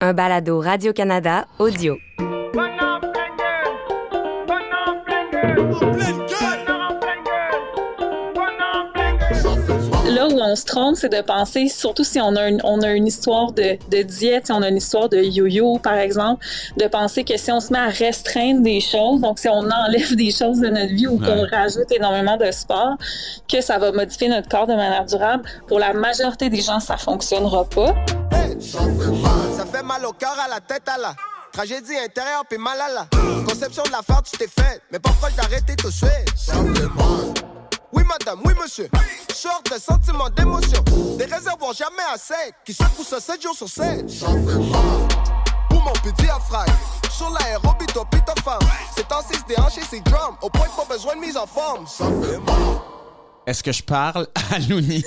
un balado Radio-Canada audio. Là où on se trompe, c'est de penser, surtout si on a une histoire de diète, si on a une histoire de yo-yo, par exemple, de penser que si on se met à restreindre des choses, donc si on enlève des choses de notre vie ou qu'on rajoute énormément de sport, que ça va modifier notre corps de manière durable. Pour la majorité des gens, ça fonctionnera pas. Hey, ça fait mal au cœur, à la tête, à la tragédie intérieure, puis mal à la conception de la farce, tu t'es faite. Mais pourquoi d'arrêter tout de suite? Ça fait mal. Oui madame, oui monsieur, sorte de sentiments d'émotion, des réservoirs jamais à sec, qui secouent ça 7 jours sur 7. Ça fait mal. Pour mon petit diaphragme, sur l'aérobie, toi pis ta femme, c'est en 6 déhanché, c'est drum, au point de pas besoin de mise en forme. Ça fait mal. Est-ce que je parle à Louni?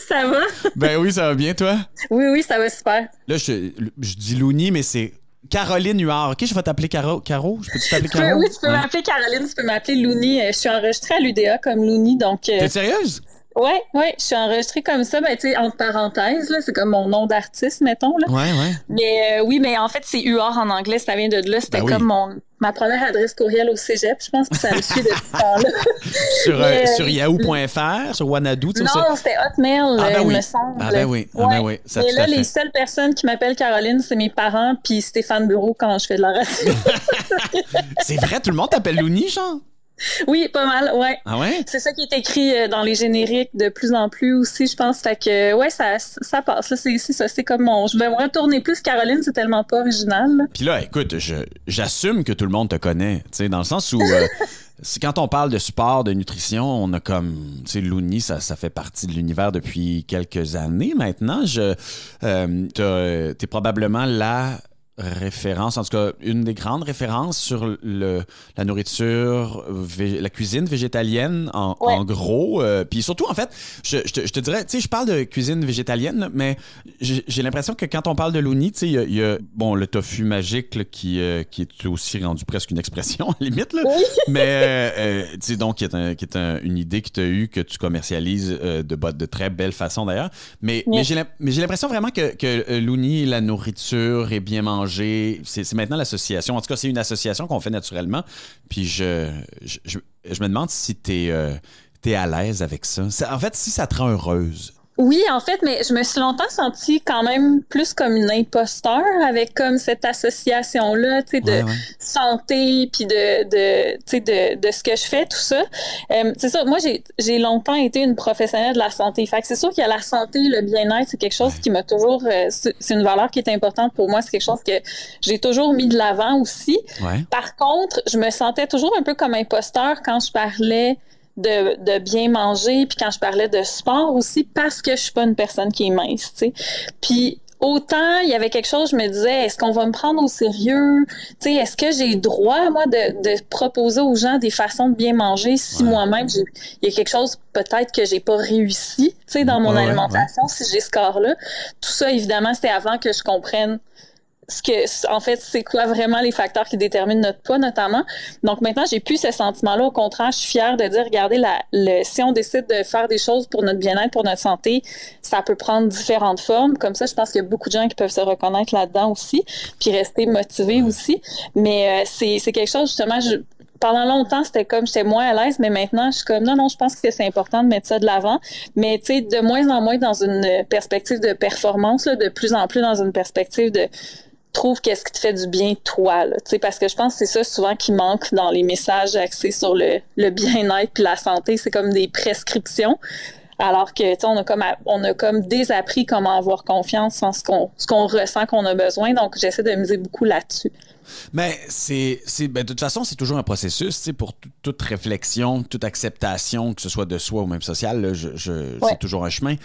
Ça va? Ben oui, ça va bien, toi? Oui, ça va super. Là, je dis Louni, mais c'est Caroline Huard. OK, je vais t'appeler Caro. Je peux-tu t'appeler Caro? Oui, tu peux m'appeler Caroline, tu peux m'appeler Louni. Je suis enregistrée à l'UDA comme Louni, donc... T'es sérieuse? Oui, je suis enregistrée comme ça, ben, tu sais, entre parenthèses, là, c'est comme mon nom d'artiste, mettons, là. Ouais. Mais oui, mais en fait, c'est Huard en anglais, ça vient de là, c'était comme ma première adresse courriel au cégep, je pense que ça me suit depuis ce temps-là. Sur yahoo.fr, sur Wanadoo, tu sais. Non, c'était Hotmail, il me semble. Ah ben oui, ça, et là, les seules personnes qui m'appellent Caroline, c'est mes parents puis Stéphane Bureau quand je fais de la radio. C'est vrai, tout le monde t'appelle Louni, genre? Oui, pas mal, ouais. Ah ouais? C'est ça qui est écrit dans les génériques de plus en plus aussi, je pense. Fait que, ouais, ça passe. Là, c'est ça. C'est comme je vais me retourner plus. Caroline, c'est tellement pas original. Là. Puis là, écoute, j'assume que tout le monde te connaît, tu sais, dans le sens où... quand on parle de sport, de nutrition, on a comme, tu sais, Louni, ça fait partie de l'univers depuis quelques années maintenant. T'es probablement la référence, en tout cas, une des grandes références sur la nourriture, la cuisine végétalienne, en gros. Puis surtout, en fait, je te dirais, tu sais, je parle de cuisine végétalienne, mais j'ai l'impression que quand on parle de Louni, tu sais, il y a le tofu magique là, qui est aussi rendu presque une expression, à la limite, là. Oui. Mais, tu sais, donc, qui est une idée que tu as eue, que tu commercialises de très belle façon, d'ailleurs. Mais j'ai l'impression vraiment que Louni, la nourriture est bien mangée. C'est maintenant l'association. En tout cas, c'est une association qu'on fait naturellement. Puis je me demande si t'es à l'aise avec ça. En fait, si ça te rend heureuse. Oui, en fait, mais je me suis longtemps sentie quand même plus comme une imposteur avec comme cette association-là, tu sais, de santé puis de ce que je fais, tout ça. C'est ça, moi, j'ai longtemps été une professionnelle de la santé. Fait que c'est sûr qu'il y a la santé, le bien-être, c'est quelque chose qui m'a toujours... c'est une valeur qui est importante pour moi. C'est quelque chose que j'ai toujours mis de l'avant aussi. Ouais. Par contre, je me sentais toujours un peu comme imposteur quand je parlais de bien manger, puis quand je parlais de sport aussi, parce que je suis pas une personne qui est mince, tu sais. Puis autant, il y avait quelque chose, je me disais, est-ce qu'on va me prendre au sérieux? Tu sais, est-ce que j'ai le droit, moi, de proposer aux gens des façons de bien manger si moi-même, il y a quelque chose peut-être que j'ai pas réussi, tu sais, dans mon alimentation, si j'ai ce corps-là. Tout ça, évidemment, c'était avant que je comprenne en fait, c'est quoi vraiment les facteurs qui déterminent notre poids, notamment. Donc, maintenant, j'ai plus ce sentiment-là. Au contraire, je suis fière de dire, regardez, si on décide de faire des choses pour notre bien-être, pour notre santé, ça peut prendre différentes formes. Comme ça, je pense qu'il y a beaucoup de gens qui peuvent se reconnaître là-dedans aussi, puis rester motivés aussi. Mais c'est quelque chose, justement, pendant longtemps, j'étais moins à l'aise, mais maintenant, je suis comme, non, je pense que c'est important de mettre ça de l'avant. Mais, tu sais, de moins en moins dans une perspective de performance, là, de plus en plus dans une perspective de trouve qu'est-ce qui te fait du bien toi, là, tu sais, parce que je pense que c'est ça souvent qui manque dans les messages axés sur le bien-être puis la santé, c'est comme des prescriptions, alors que, tu sais, on a comme désappris comment avoir confiance en ce qu'on ressent qu'on a besoin, donc j'essaie de miser beaucoup là-dessus. Mais de toute façon, c'est toujours un processus, tu sais, pour toute réflexion, toute acceptation, que ce soit de soi ou même sociale, là, c'est toujours un chemin.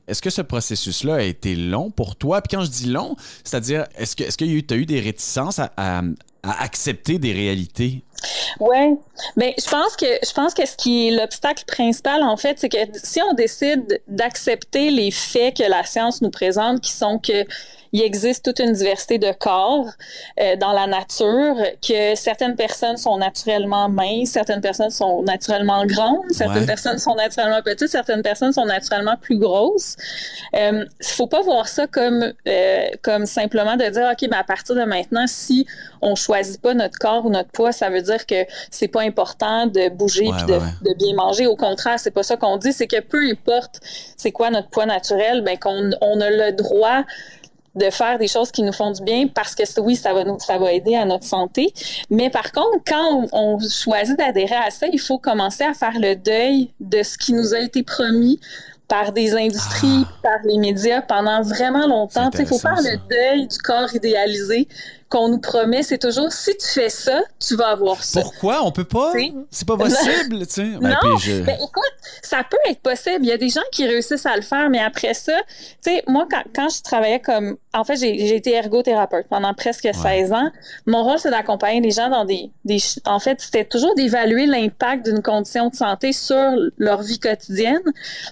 Est-ce que ce processus-là a été long pour toi? Puis quand je dis long, c'est-à-dire, est-ce que tu as eu des réticences à accepter des réalités? Ouais, ben je pense que ce qui est l'obstacle principal en fait, c'est que si on décide d'accepter les faits que la science nous présente, qui sont que il existe toute une diversité de corps dans la nature, que certaines personnes sont naturellement minces, certaines personnes sont naturellement grandes, certaines personnes sont naturellement petites, certaines personnes sont naturellement plus grosses. Faut pas voir ça comme simplement de dire OK, ben à partir de maintenant, si on choisit pas notre corps ou notre poids, ça veut dire que c'est pas important de bouger puis de bien manger. Au contraire, c'est pas ça qu'on dit, c'est que peu importe c'est quoi notre poids naturel, ben qu'on a le droit de faire des choses qui nous font du bien parce que oui, ça va aider à notre santé. Mais par contre, quand on choisit d'adhérer à ça, il faut commencer à faire le deuil de ce qui nous a été promis par des industries, par les médias pendant vraiment longtemps. Il faut faire le deuil du corps idéalisé qu'on nous promet. C'est toujours, si tu fais ça, tu vas avoir ça. Pourquoi? On peut pas? C'est pas possible, tu sais. Non, écoute, ça peut être possible. Il y a des gens qui réussissent à le faire, mais après ça, tu sais, moi, quand je travaillais en fait, j'ai été ergothérapeute pendant presque 16 ans. Mon rôle, c'est d'accompagner les gens dans en fait, c'était toujours d'évaluer l'impact d'une condition de santé sur leur vie quotidienne,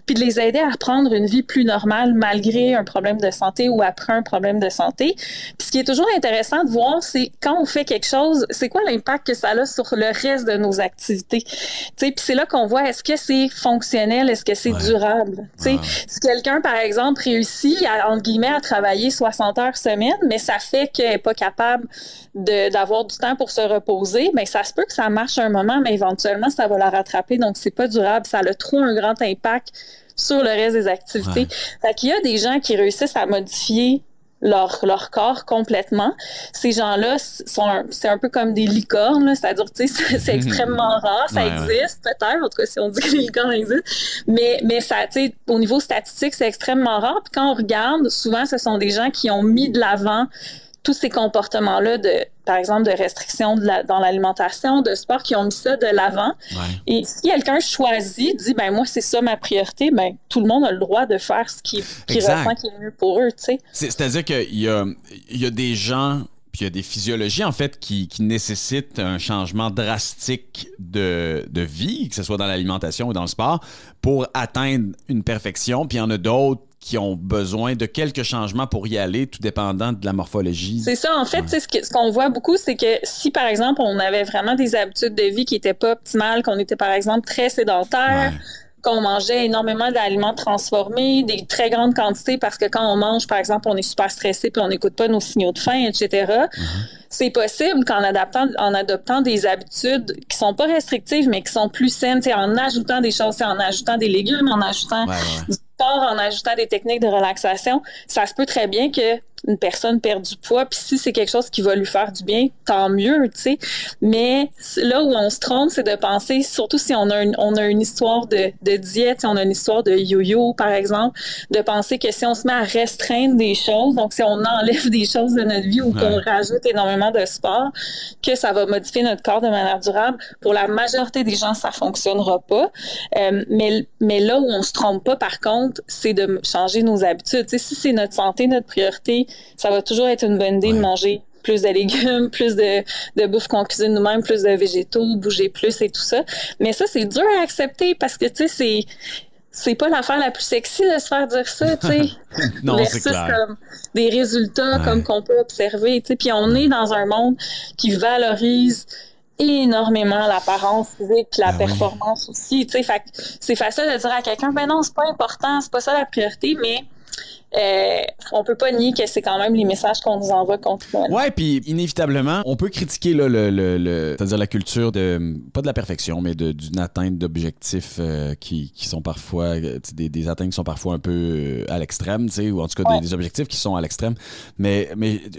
puis de les aider à reprendre une vie plus normale malgré un problème de santé ou après un problème de santé. Puis ce qui est toujours intéressant de voir, c'est quand on fait quelque chose, c'est quoi l'impact que ça a sur le reste de nos activités. Tu sais, puis c'est là qu'on voit, est-ce que c'est fonctionnel, est-ce que c'est durable. Tu sais, si quelqu'un, par exemple, réussit entre guillemets, à travailler 60 heures semaine, mais ça fait qu'elle n'est pas capable d'avoir du temps pour se reposer, bien, ça se peut que ça marche un moment, mais éventuellement, ça va la rattraper. Donc, c'est pas durable. Ça a trop un grand impact sur le reste des activités. Fait qu'il y a des gens qui réussissent à modifier leur corps complètement. Ces gens-là c'est un peu comme des licornes, là, c'est-à-dire, tu sais, c'est extrêmement rare, ça existe peut-être, en tout cas si on dit que les licornes existent, mais ça, tu sais, au niveau statistique, c'est extrêmement rare. Puis quand on regarde, souvent, ce sont des gens qui ont mis de l'avant tous ces comportements-là par exemple, de restriction dans l'alimentation, de sport, qui ont mis ça de l'avant. Et si quelqu'un choisit, dit, ben moi, c'est ça ma priorité, ben tout le monde a le droit de faire ce qui ressent qui est mieux pour eux, tu sais. C'est-à-dire qu'il y a des gens, puis il y a des physiologies, en fait, qui nécessitent un changement drastique de vie, que ce soit dans l'alimentation ou dans le sport, pour atteindre une perfection, puis il y en a d'autres qui ont besoin de quelques changements pour y aller, tout dépendant de la morphologie. C'est ça. En fait, ce qu'on voit beaucoup, c'est que si, par exemple, on avait vraiment des habitudes de vie qui n'étaient pas optimales, qu'on était, par exemple, très sédentaire, qu'on mangeait énormément d'aliments transformés, des très grandes quantités, parce que quand on mange, par exemple, on est super stressé puis on n'écoute pas nos signaux de faim, etc. C'est possible qu'en adoptant des habitudes qui sont pas restrictives, mais qui sont plus saines, en ajoutant des choses, en ajoutant des légumes, en ajoutant du sport, en ajoutant des techniques de relaxation, ça se peut très bien que une personne perd du poids, puis si c'est quelque chose qui va lui faire du bien, tant mieux, tu sais. Mais là où on se trompe, c'est de penser, surtout si on a une histoire de diète, si on a une histoire de yo-yo, par exemple, de penser que si on se met à restreindre des choses, donc si on enlève des choses de notre vie ou qu'on rajoute énormément de sport, que ça va modifier notre corps de manière durable. Pour la majorité des gens, ça fonctionnera pas. Mais là où on se trompe pas, par contre, c'est de changer nos habitudes. Tu sais, si c'est notre santé, notre priorité, ça va toujours être une bonne idée de manger plus de légumes, plus de bouffe qu'on cuisine nous-mêmes, plus de végétaux, bouger plus et tout ça. Mais ça, c'est dur à accepter parce que, tu sais, c'est pas l'affaire la plus sexy de se faire dire ça, tu sais. Non, versus c'est clair. Comme des résultats comme qu'on peut observer, tu sais. Puis on est dans un monde qui valorise énormément l'apparence physique puis la performance aussi, tu sais. Fait que c'est facile de dire à quelqu'un, ben non, c'est pas important, c'est pas ça la priorité, mais on peut pas nier que c'est quand même les messages qu'on nous envoie continuellement. Ouais, puis inévitablement, on peut critiquer là, c'est-à-dire la culture pas de la perfection, mais d'une atteinte d'objectifs qui sont parfois des atteintes qui sont parfois un peu à l'extrême, tu sais, ou en tout cas des objectifs qui sont à l'extrême. Mais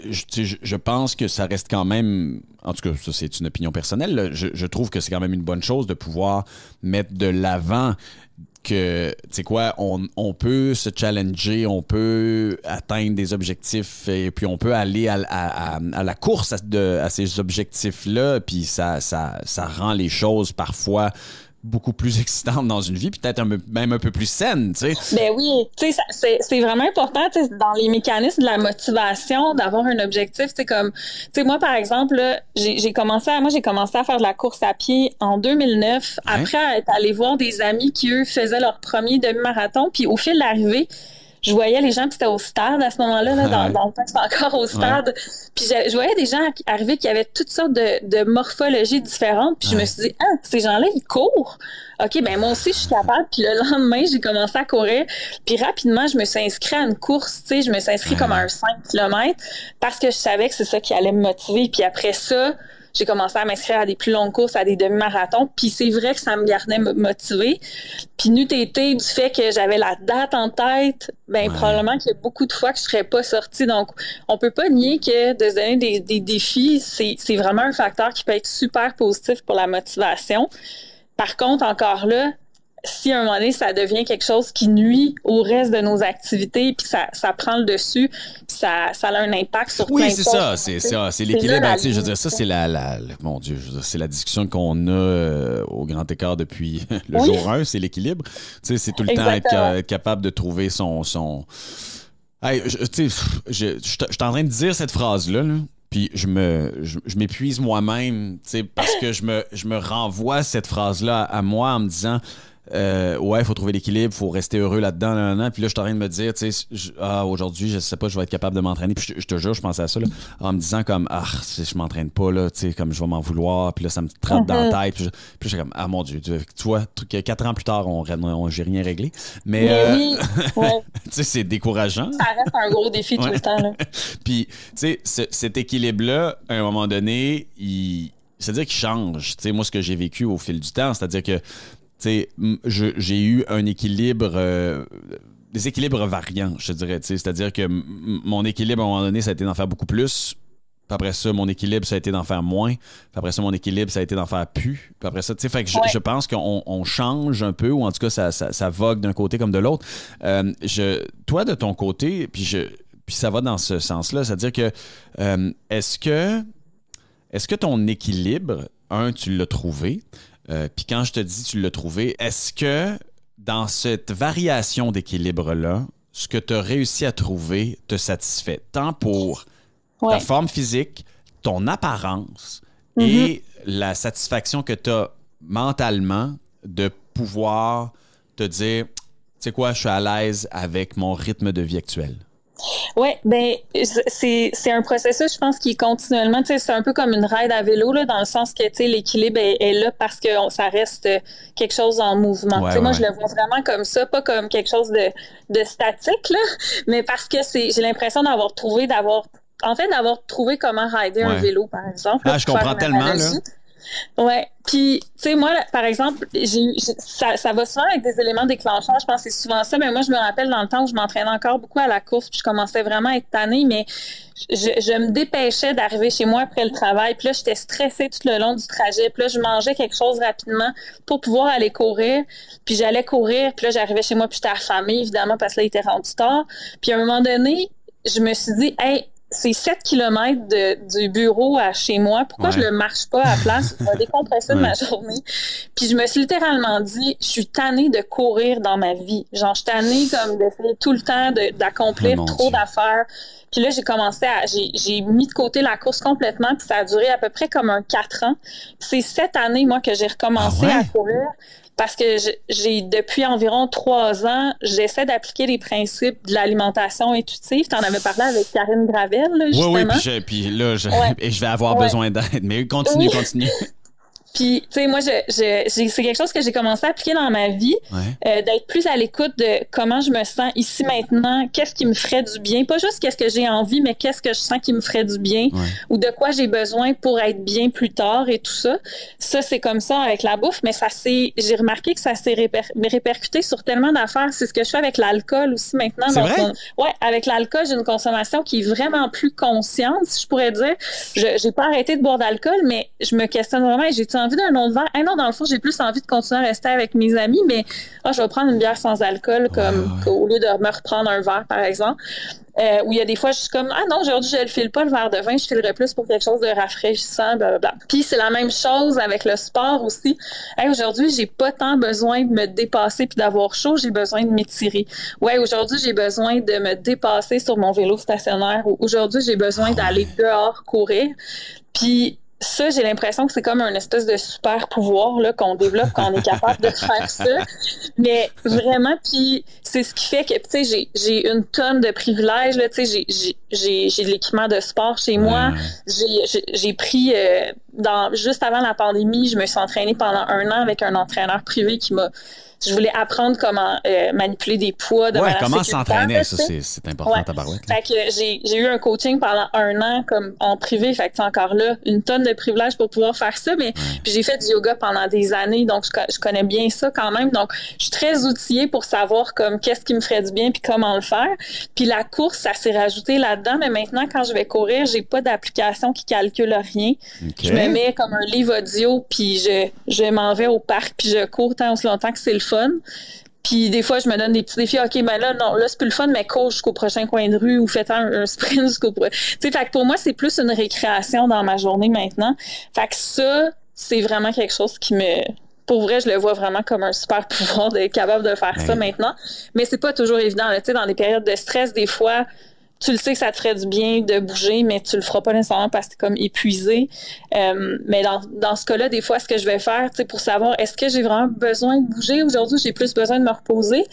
je pense que ça reste quand même, en tout cas, ça c'est une opinion personnelle, là, je trouve que c'est quand même une bonne chose de pouvoir mettre de l'avant que, tu sais quoi, on peut se challenger, on peut atteindre des objectifs et puis on peut aller à la course à ces objectifs-là, puis ça rend les choses parfois beaucoup plus excitantes dans une vie, peut-être même un peu plus saine, tu sais. Ben oui, tu sais, c'est vraiment important, tu sais, dans les mécanismes de la motivation, d'avoir un objectif, tu sais, comme, tu sais, moi, par exemple, là, j'ai commencé à faire de la course à pied en 2009, après être allée voir des amis qui, eux, faisaient leur premier demi-marathon, puis au fil de l'arrivée, je voyais les gens, puis c'était au stade à ce moment-là, là, dans le temps, c'était encore au stade. Puis je voyais des gens arriver qui avaient toutes sortes de morphologies différentes. Puis je me suis dit, ah, ces gens-là, ils courent. OK, ben moi aussi, je suis capable. Puis le lendemain, j'ai commencé à courir. Puis rapidement, je me suis inscrite à une course, tu sais, je me suis inscrite comme à un 5 km parce que je savais que c'est ça qui allait me motiver. Puis après ça, j'ai commencé à m'inscrire à des plus longues courses, à des demi-marathons. Puis c'est vrai que ça me gardait motivée. Puis n'eût été du fait que j'avais la date en tête, ben probablement qu'il y a beaucoup de fois que je serais pas sortie. Donc, on peut pas nier que de se donner des défis, c'est vraiment un facteur qui peut être super positif pour la motivation. Par contre, encore là, si à un moment donné, ça devient quelque chose qui nuit au reste de nos activités, puis ça prend le dessus, puis ça a un impact sur plein de choses. Oui, c'est ça. C'est l'équilibre. Je veux dire, ça, c'est mon Dieu, je veux dire, c'est la discussion qu'on a au Grand Écart depuis le jour 1, c'est l'équilibre. Tu sais, c'est tout le temps être capable de trouver son... Hey, tu sais, je suis en train de dire cette phrase-là, là. Puis je m'épuise moi-même, tu sais, parce que je me renvoie cette phrase-là à moi en me disant ouais, il faut trouver l'équilibre, il faut rester heureux là-dedans. Puis là, je suis en train de me dire, tu sais, aujourd'hui, je sais pas, je vais être capable de m'entraîner. Puis je te jure, je pensais à ça, là, en me disant comme, je m'entraîne pas, là, tu sais, comme je vais m'en vouloir. Puis là, ça me trotte dans la tête. Puis je suis comme, mon Dieu, tu vois, 4 ans plus tard, j'ai rien réglé. Mais oui, ouais. Tu sais, c'est décourageant. Ça reste un gros défi tout le temps, là. Puis, tu sais, cet équilibre-là, à un moment donné, c'est-à-dire qu'il change. Tu sais, moi, ce que j'ai vécu au fil du temps, c'est-à-dire que t'sais, j'ai eu un équilibre, des équilibres variants, je te dirais. C'est-à-dire que mon équilibre, à un moment donné, ça a été d'en faire beaucoup plus. Puis après ça, mon équilibre, ça a été d'en faire moins. Puis après ça, mon équilibre, ça a été d'en faire plus. Puis après ça, tu sais, fait que je pense qu'on change un peu, ou en tout cas, ça vogue d'un côté comme de l'autre. Toi, de ton côté, puis ça va dans ce sens-là, c'est-à-dire que est-ce que ton équilibre, tu l'as trouvé? Puis quand je te dis tu l'as trouvé, est-ce que dans cette variation d'équilibre-là, ce que tu as réussi à trouver te satisfait, tant pour ta forme physique, ton apparence et la satisfaction que tu as mentalement de pouvoir te dire, tu sais quoi, je suis à l'aise avec mon rythme de vie actuel? Oui, ben c'est un processus, je pense, qui est continuellement, tu sais, c'est un peu comme une ride à vélo, là, dans le sens que, tu sais, l'équilibre est là parce que ça reste quelque chose en mouvement. Tu sais, moi, je le vois vraiment comme ça, pas comme quelque chose de statique, là, mais parce que j'ai l'impression d'avoir trouvé comment rider un vélo, par exemple. Je comprends tellement, là. Ouais. Puis, tu sais, moi, par exemple, ça va souvent avec des éléments déclencheurs. Je pense que c'est souvent ça. Mais moi, je me rappelle dans le temps où je m'entraînais encore beaucoup à la course, puis je commençais vraiment à être tannée, mais je me dépêchais d'arriver chez moi après le travail. Puis là, j'étais stressée tout le long du trajet. Puis là, je mangeais quelque chose rapidement pour pouvoir aller courir. Puis j'allais courir. Puis là, j'arrivais chez moi, puis j'étais affamée, évidemment, parce que là, il était rendu tard. Puis à un moment donné, je me suis dit, hey, c'est 7 km du bureau à chez moi. Pourquoi je le marche pas à la place? Ça va décompresser de ma journée. Puis je me suis littéralement dit, je suis tannée de courir dans ma vie. Genre, je suis tannée comme d'essayer tout le temps d'accomplir trop d'affaires. Puis là, j'ai mis de côté la course complètement, puis ça a duré à peu près comme 4 ans. C'est cette année, moi, que j'ai recommencé à courir. Parce que depuis environ 3 ans, j'essaie d'appliquer les principes de l'alimentation intuitive. Tu en avais parlé avec Karine Gravel, là, justement. Oui, puis là, je vais avoir besoin d'aide. Mais continue. Puis, tu sais, moi, c'est quelque chose que j'ai commencé à appliquer dans ma vie, d'être plus à l'écoute de comment je me sens ici maintenant, qu'est-ce qui me ferait du bien, pas juste qu'est-ce que j'ai envie, mais qu'est-ce que je sens qui me ferait du bien, ou de quoi j'ai besoin pour être bien plus tard et tout ça. Ça, c'est comme ça avec la bouffe, mais j'ai remarqué que ça s'est répercuté sur tellement d'affaires. C'est ce que je fais avec l'alcool aussi maintenant. C'est vrai? Avec l'alcool, j'ai une consommation qui est vraiment plus consciente, si je pourrais dire. J'ai pas arrêté de boire d'alcool, mais je me questionne vraiment, j'ai-tu envie d'un autre verre? Non, dans le fond, j'ai plus envie de continuer à rester avec mes amis, mais je vais prendre une bière sans alcool au lieu de me reprendre un verre, par exemple. Où il y a des fois, je suis comme, non, aujourd'hui, je ne file pas le verre de vin, je filerais plus pour quelque chose de rafraîchissant, blablabla. Puis c'est la même chose avec le sport aussi. Aujourd'hui, j'ai pas tant besoin de me dépasser puis d'avoir chaud, j'ai besoin de m'étirer. Aujourd'hui, j'ai besoin de me dépasser sur mon vélo stationnaire. Aujourd'hui, j'ai besoin d'aller dehors courir. Puis ça, j'ai l'impression que c'est comme un espèce de super pouvoir là, qu'on développe quand on est capable de faire ça. Mais vraiment, puis c'est ce qui fait que, tu sais, j'ai une tonne de privilèges. Là, tu sais, j'ai de l'équipement de sport chez moi. J'ai pris, juste avant la pandémie, je me suis entraînée pendant 1 an avec un entraîneur privé je voulais apprendre comment manipuler des poids de manière comment sécuritaire, s'entraîner, ça c'est important, tabarouette. Fait que j'ai eu un coaching pendant 1 an comme en privé, fait que c'est encore là une tonne de privilèges pour pouvoir faire ça, mais puis j'ai fait du yoga pendant des années, donc je connais bien ça quand même, donc je suis très outillée pour savoir comme qu'est-ce qui me ferait du bien puis comment le faire. Puis la course, ça s'est rajouté là-dedans, mais maintenant quand je vais courir, j'ai pas d'application qui calcule rien. Je me mets comme un livre audio puis je m'en vais au parc puis je cours tant aussi longtemps que c'est le fun. Puis des fois, je me donne des petits défis. OK, ben là, non, là, c'est plus le fun, mais cours jusqu'au prochain coin de rue ou fais un sprint jusqu'au... Tu sais, fait que pour moi, c'est plus une récréation dans ma journée maintenant. Fait que ça, c'est vraiment quelque chose qui me... Pour vrai, je le vois vraiment comme un super pouvoir d'être capable de faire ça maintenant. Mais c'est pas toujours évident. Tu sais, dans des périodes de stress, des fois... Tu le sais que ça te ferait du bien de bouger, mais tu le feras pas nécessairement parce que t'es comme épuisé. Mais dans ce cas-là, des fois, ce que je vais faire, tu sais, pour savoir est-ce que j'ai vraiment besoin de bouger aujourd'hui, j'ai plus besoin de me reposer.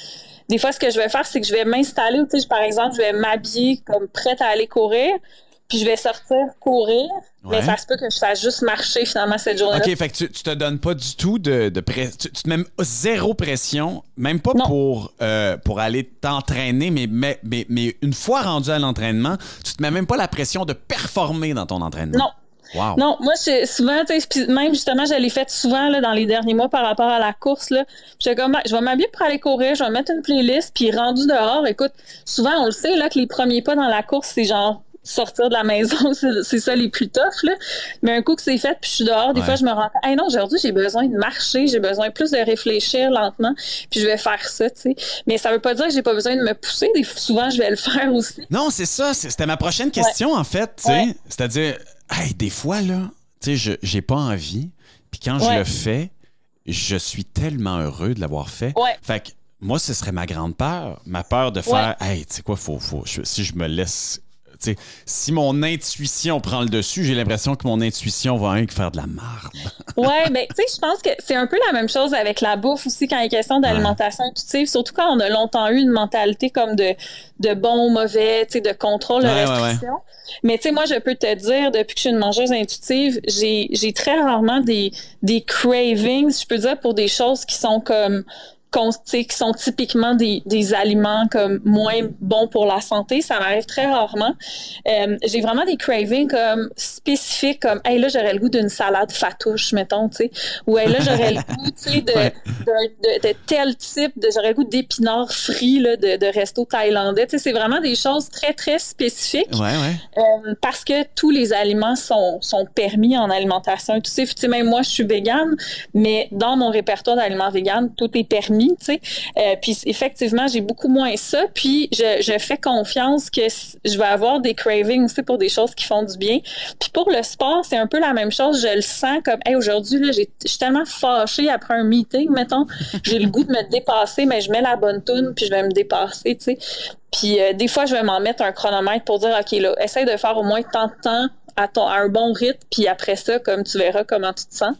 Des fois, ce que je vais faire, c'est que je vais m'installer, tu sais, par exemple, je vais m'habiller comme prête à aller courir, puis je vais sortir courir. Mais ça se peut que je fasse juste marcher finalement cette journée-là. OK, fait que tu te donnes pas du tout de pression. Tu te mets zéro pression, même pas pour aller t'entraîner, mais une fois rendu à l'entraînement, tu te mets même pas la pression de performer dans ton entraînement. Non. Wow. Non, moi, souvent, tu sais, même justement, je l'ai fait souvent là, dans les derniers mois par rapport à la course. Là, j'étais comme, je vais m'habiller pour aller courir, je vais mettre une playlist, puis rendu dehors, écoute, souvent, on le sait là que les premiers pas dans la course, c'est genre sortir de la maison, c'est ça les plus tough, là. Mais un coup que c'est fait, puis je suis dehors, des fois, je me rends compte, hey non, aujourd'hui, j'ai besoin de marcher, j'ai besoin plus de réfléchir lentement, puis je vais faire ça, tu sais. Mais ça veut pas dire que j'ai pas besoin de me pousser. Souvent, je vais le faire aussi. Non, c'est ça. C'était ma prochaine question, en fait, tu sais. C'est-à-dire, hey, des fois, là, tu sais, j'ai pas envie, puis quand je le fais, je suis tellement heureux de l'avoir fait. Fait que moi, ce serait ma grande peur. Ma peur de faire, hey, tu sais quoi, si je me laisse... T'sais, si mon intuition prend le dessus, j'ai l'impression que mon intuition va rien que faire de la marde. Ouais, ben tu sais, je pense que c'est un peu la même chose avec la bouffe aussi quand il est question d'alimentation intuitive, surtout quand on a longtemps eu une mentalité comme de bon ou mauvais, tu sais, de contrôle, de restriction. Mais tu sais, moi, je peux te dire, depuis que je suis une mangeuse intuitive, j'ai très rarement des cravings, je peux dire, pour des choses qui sont comme qui sont typiquement des aliments comme moins bons pour la santé. Ça m'arrive très rarement. J'ai vraiment des cravings comme spécifiques, comme hey là j'aurais le goût d'une salade fatouche, mettons, tu sais, ou hey là j'aurais le goût, tu sais, de tel type, j'aurais le goût d'épinards frits là, de resto thaïlandais. Tu sais, c'est vraiment des choses très très spécifiques. Parce que tous les aliments sont permis en alimentation. Tu sais, même moi je suis végane, mais dans mon répertoire d'aliments véganes, tout est permis. Puis effectivement, j'ai beaucoup moins ça. Puis je fais confiance que je vais avoir des cravings aussi pour des choses qui font du bien. Puis pour le sport, c'est un peu la même chose. Je le sens comme, hey, aujourd'hui, là, je suis tellement fâchée après un meeting, mettons. J'ai le goût de me dépasser, mais je mets la bonne toune, puis je vais me dépasser, tu sais. Puis des fois, je vais m'en mettre un chronomètre pour dire, OK, là, essaye de faire au moins tant de temps à un bon rythme, puis après ça, comme tu verras comment tu te sens.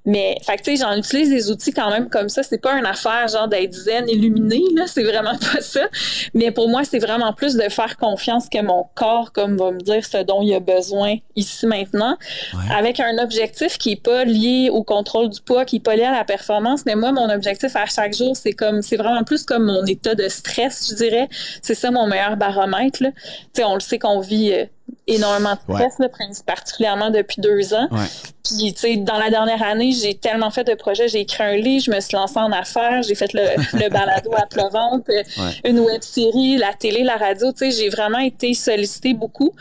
Mais, fait que tu sais, j'en utilise des outils quand même comme ça. C'est pas une affaire genre d'être zen, illuminé, là. C'est vraiment pas ça. Mais pour moi, c'est vraiment plus de faire confiance que mon corps, comme, va me dire ce dont il a besoin ici maintenant, avec un objectif qui est pas lié au contrôle du poids, qui est pas lié à la performance. Mais moi, mon objectif à chaque jour, c'est vraiment plus comme mon état de stress, je dirais. C'est ça mon meilleur baromètre, là. Tu sais, on le sait qu'on vit énormément de stress, là, particulièrement depuis 2 ans. Puis, tu sais, dans la dernière année, j'ai tellement fait de projets. J'ai écrit un livre, je me suis lancée en affaires, j'ai fait le balado à plat ventre, une web-série, la télé, la radio. Tu sais, j'ai vraiment été sollicitée beaucoup.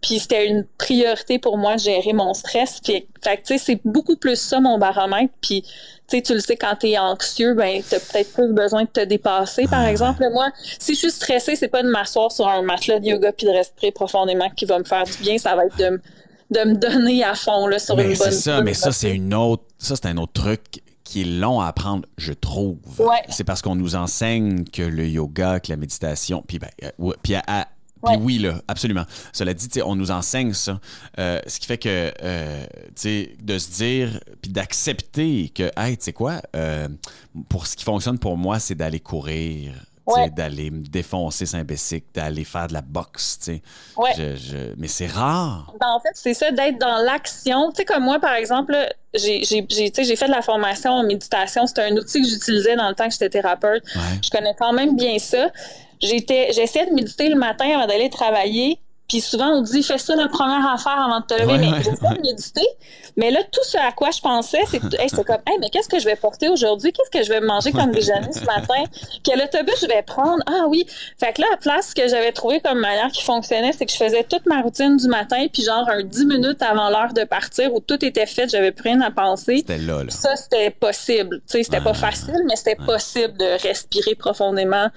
Puis, c'était une priorité pour moi de gérer mon stress. Puis, fait que, tu sais, c'est beaucoup plus ça, mon baromètre. Puis, tu sais, tu le sais, quand t'es anxieux, ben, t'as peut-être plus besoin de te dépasser. Par exemple, moi, si je suis stressée, c'est pas de m'asseoir sur un matelas de yoga puis de respirer profondément qui va me faire du bien. Ça va être de me donner à fond, là, sur une bonne... Ça, c'est un autre truc qui est long à apprendre, je trouve. C'est parce qu'on nous enseigne que le yoga, que la méditation, puis Puis oui, là, absolument. Cela dit, on nous enseigne ça. Ce qui fait que, de se dire, puis d'accepter que, hey, tu sais quoi, pour ce qui fonctionne pour moi, c'est d'aller courir, d'aller me défoncer Saint-Bécic, d'aller faire de la boxe, tu sais. Ouais. Mais c'est rare. Ben, en fait, c'est ça, d'être dans l'action. Tu sais, comme moi, par exemple, là, j'ai fait de la formation en méditation. C'était un outil que j'utilisais dans le temps que j'étais thérapeute. Ouais. Je connais quand même bien ça. J'essayais de méditer le matin avant d'aller travailler. Puis souvent, on dit, fais ça la première affaire avant de te lever. Mais j'essayais de méditer. Mais là, tout ce à quoi je pensais, c'est que j'étais comme, hey, mais qu'est-ce que je vais porter aujourd'hui? Qu'est-ce que je vais manger comme déjeuner ce matin? Quel autobus je vais prendre? Ah oui. Fait que là, à la place, ce que j'avais trouvé comme manière qui fonctionnait, c'est que je faisais toute ma routine du matin, puis genre 10 minutes avant l'heure de partir où tout était fait, j'avais plus rien à penser. C'était là. Ça, c'était possible. Tu sais, c'était pas facile, mais c'était possible de respirer profondément.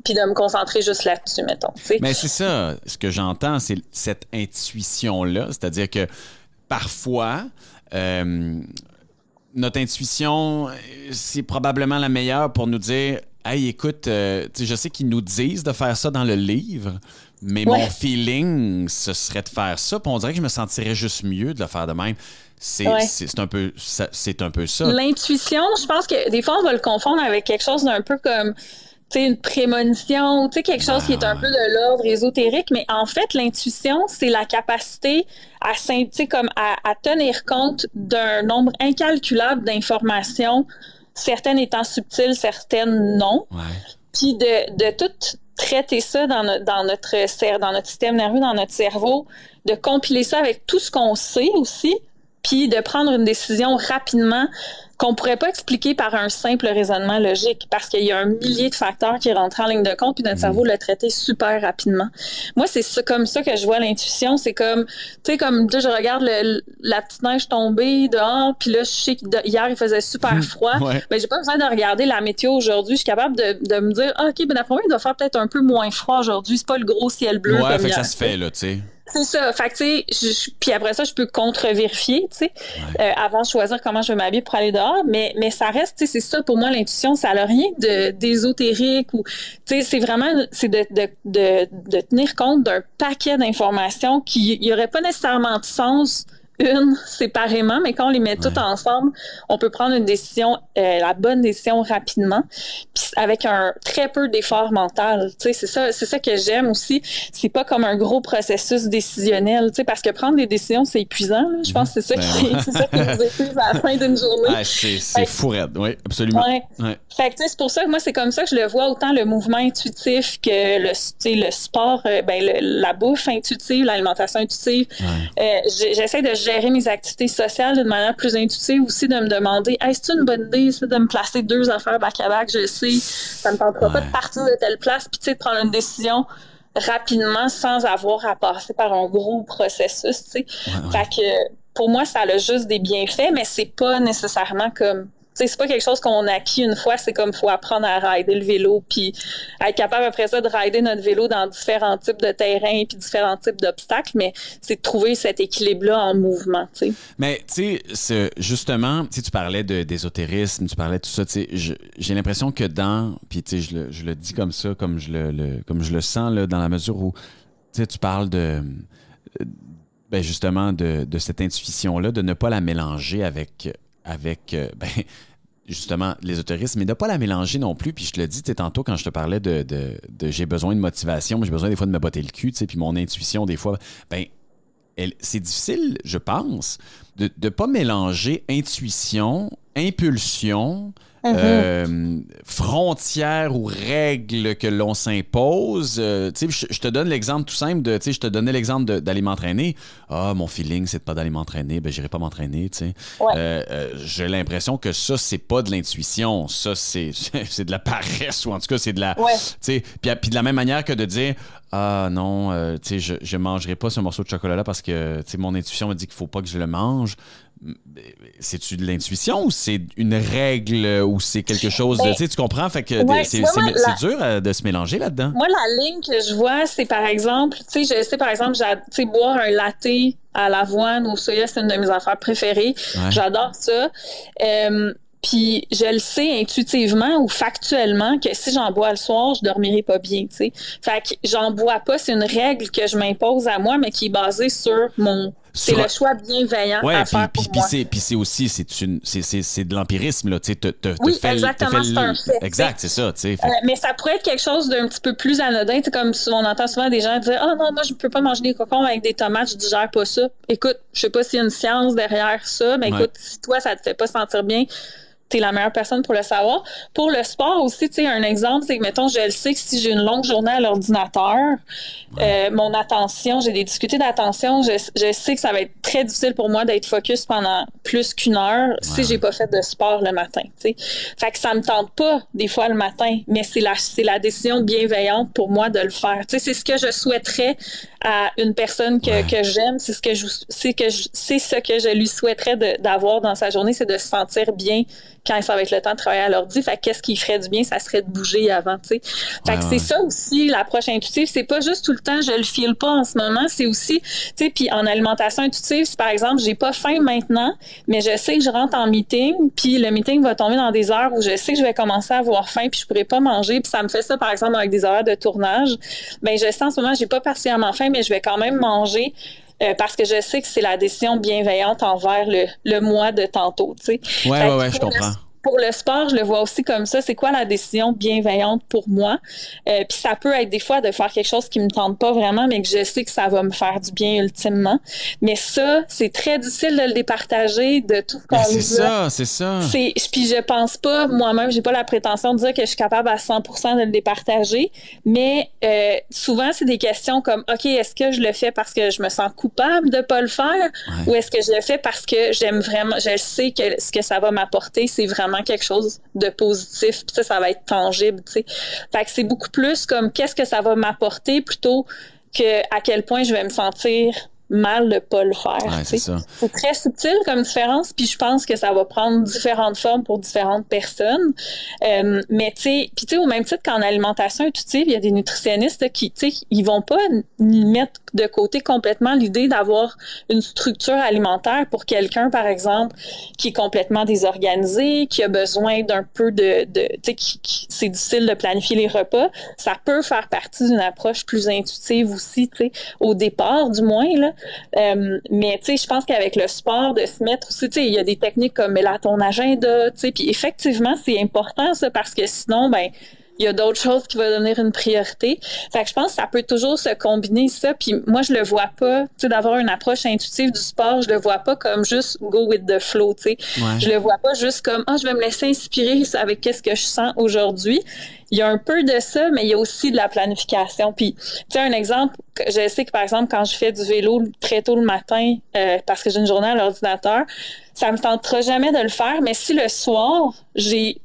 Puis de me concentrer juste là-dessus, mettons. T'sais. Mais c'est ça, ce que j'entends, c'est cette intuition-là, c'est-à-dire que parfois, notre intuition, c'est probablement la meilleure pour nous dire « Hey, écoute, je sais qu'ils nous disent de faire ça dans le livre, mais mon feeling, ce serait de faire ça, puis on dirait que je me sentirais juste mieux de le faire de même. » C'est un peu ça. L'intuition, je pense que des fois, on va le confondre avec quelque chose d'un peu comme... une prémonition, quelque chose qui est un peu de l'ordre ésotérique, mais en fait, l'intuition, c'est la capacité à tenir compte d'un nombre incalculable d'informations, certaines étant subtiles, certaines non, puis de tout traiter ça dans notre système nerveux, dans notre cerveau, de compiler ça avec tout ce qu'on sait aussi, puis de prendre une décision rapidement qu'on pourrait pas expliquer par un simple raisonnement logique parce qu'il y a un millier de facteurs qui rentrent en ligne de compte puis notre cerveau l'a traité super rapidement. Moi, c'est ça, comme ça que je vois l'intuition. C'est comme, je regarde la petite neige tomber dehors puis là, je sais qu'hier, il faisait super froid. Mais j'ai pas besoin de regarder la météo aujourd'hui. Je suis capable de me dire, OK, d'après moi, il doit faire peut-être un peu moins froid aujourd'hui. C'est pas le gros ciel bleu comme fait hier. que ça se fait, là, tu sais. C'est ça. Fait que, tu sais, puis après ça, je peux contre-vérifier, tu sais, avant de choisir comment je vais m'habiller pour aller dehors. Mais ça reste, tu sais, c'est ça pour moi, l'intuition, ça n'a rien d'ésotérique ou, tu sais, c'est vraiment, c'est de tenir compte d'un paquet d'informations qui n'y aurait pas nécessairement de sens séparément, mais quand on les met toutes ensemble, on peut prendre une décision, la bonne décision rapidement, puis avec un très peu d'effort mental. Tu sais, c'est ça que j'aime aussi. C'est pas comme un gros processus décisionnel, tu sais, parce que prendre des décisions, c'est épuisant. Là. Je pense que c'est ça qui nous épuise à la fin d'une journée. C'est fou raide, oui, absolument. Fait que tu sais, c'est pour ça que moi, c'est comme ça que je le vois, autant le mouvement intuitif que le sport, la bouffe intuitive, l'alimentation intuitive. J'essaie de gérer mes activités sociales d'une manière plus intuitive aussi, de me demander est-ce une bonne idée de me placer 2 affaires back-à-back, je sais, ça me tentera pas de partir de telle place, puis tu sais, de prendre une décision rapidement sans avoir à passer par un gros processus, tu sais. Fait que pour moi, ça a juste des bienfaits, mais c'est pas nécessairement comme... T'sais, c'est pas quelque chose qu'on a acquis une fois, c'est comme faut apprendre à rider le vélo puis être capable après ça de rider notre vélo dans différents types de terrains puis différents types d'obstacles, mais c'est de trouver cet équilibre-là en mouvement, tu sais. Mais tu sais, justement, tu parlais d'ésotérisme, tu parlais de tout ça, tu sais, j'ai l'impression que puis tu sais, je le dis comme ça, comme je le sens là, dans la mesure où tu parles justement de cette intuition-là, de ne pas la mélanger avec justement l'ésotérisme, mais de ne pas la mélanger non plus. Puis je te le dis tantôt quand je te parlais de j'ai besoin de motivation, mais j'ai besoin des fois de me botter le cul, puis mon intuition des fois, c'est difficile, je pense, de ne pas mélanger intuition, impulsion, frontières ou règles que l'on s'impose. Je te donne l'exemple tout simple de, je te donnais l'exemple d'aller m'entraîner. Ah, mon feeling, c'est de pas d'aller m'entraîner, j'irai pas m'entraîner, j'ai l'impression que ça, c'est pas de l'intuition. Ça, c'est de la paresse, ou en tout cas, c'est de la... Puis de la même manière que de dire, ah non, je mangerai pas ce morceau de chocolat-là parce que mon intuition me dit qu'il faut pas que je le mange. C'est-tu de l'intuition ou c'est une règle ou c'est quelque chose de... Tu comprends? Fait que c'est dur de se mélanger là-dedans. Moi, la ligne que je vois, c'est par exemple, je sais par exemple, boire un latte à l'avoine ou au soya, c'est une de mes affaires préférées. J'adore ça. Puis je le sais intuitivement ou factuellement que si j'en bois le soir, je dormirai pas bien, tu sais. Fait que j'en bois pas, c'est une règle que je m'impose à moi, mais qui est basée sur mon... C'est le choix bienveillant à faire pour moi. Puis c'est aussi, c'est de l'empirisme, là, tu sais. Oui, exactement, c'est un fait. Exact, c'est ça, tu sais. Mais ça pourrait être quelque chose d'un petit peu plus anodin, tu sais, comme on entend souvent des gens dire « Ah non, moi, je peux pas manger des concombres avec des tomates, je digère pas ça. » Écoute, je sais pas s'il y a une science derrière ça, mais écoute, si toi, ça te fait pas sentir bien, t'es la meilleure personne pour le savoir. Pour le sport aussi, tu sais, un exemple, c'est que, mettons, je le sais que si j'ai une longue journée à l'ordinateur, mon attention, j'ai des difficultés d'attention, je sais que ça va être très difficile pour moi d'être focus pendant plus qu'une heure si j'ai pas fait de sport le matin, tu sais. Fait que ça me tente pas, des fois, le matin, mais c'est la décision bienveillante pour moi de le faire. Tu sais, c'est ce que je souhaiterais à une personne que j'aime, c'est ce que je lui souhaiterais d'avoir dans sa journée, c'est de se sentir bien quand ça va être le temps de travailler à l'ordi. Fait qu'est-ce qui ferait du bien? Ça serait de bouger avant, tu sais. Fait que c'est ça aussi, l'approche intuitive. C'est pas juste tout le temps, je le file pas en ce moment. C'est aussi, tu sais, puis en alimentation intuitive, si par exemple, j'ai pas faim maintenant, mais je sais que je rentre en meeting, puis le meeting va tomber dans des heures où je sais que je vais commencer à avoir faim, puis je pourrais pas manger, puis ça me fait ça, par exemple, avec des horaires de tournage. Ben, je sais en ce moment, j'ai pas particulièrement faim, mais je vais quand même manger. Parce que je sais que c'est la décision bienveillante envers le moi de tantôt, tu sais. Ouais, je comprends. Pour le sport, je le vois aussi comme ça. C'est quoi la décision bienveillante pour moi? Puis ça peut être des fois de faire quelque chose qui me tente pas vraiment, mais que je sais que ça va me faire du bien ultimement. Mais ça, c'est très difficile de le départager de tout ce qu'on nous dit. C'est ça. Puis je pense pas, moi-même, j'ai pas la prétention de dire que je suis capable à 100% de le départager, mais souvent, c'est des questions comme, OK, est-ce que je le fais parce que je me sens coupable de pas le faire? Ou est-ce que je le fais parce que j'aime vraiment, je sais que ce que ça va m'apporter, c'est vraiment quelque chose de positif, puis ça va être tangible, tu sais. Fait que c'est beaucoup plus comme qu'est-ce que ça va m'apporter plutôt que à quel point je vais me sentir mal de pas le faire. C'est très subtil comme différence, puis je pense que ça va prendre différentes formes pour différentes personnes. Mais tu sais, au même titre qu'en alimentation intuitive, il y a des nutritionnistes qui, tu sais, ils vont pas mettre de côté complètement l'idée d'avoir une structure alimentaire pour quelqu'un, par exemple, qui est complètement désorganisé, qui a besoin d'un peu tu sais, c'est difficile de planifier les repas. Ça peut faire partie d'une approche plus intuitive aussi, tu sais, au départ, du moins, là. Mais tu sais, je pense qu'avec le sport, de se mettre aussi, tu sais, il y a des techniques comme mets-la à ton agenda, tu sais, puis effectivement, c'est important ça parce que sinon, ben il y a d'autres choses qui vont devenir une priorité. Fait que je pense que ça peut toujours se combiner ça. Puis moi, je le vois pas, tu sais, d'avoir une approche intuitive du sport, je le vois pas comme juste go with the flow, tu sais. Je le vois pas juste comme, je vais me laisser inspirer avec qu'est-ce que je sens aujourd'hui. Il y a un peu de ça, mais il y a aussi de la planification. Puis, tu sais, un exemple, je sais que, par exemple, quand je fais du vélo très tôt le matin, parce que j'ai une journée à l'ordinateur, ça me tentera jamais de le faire, mais si le soir, j'ai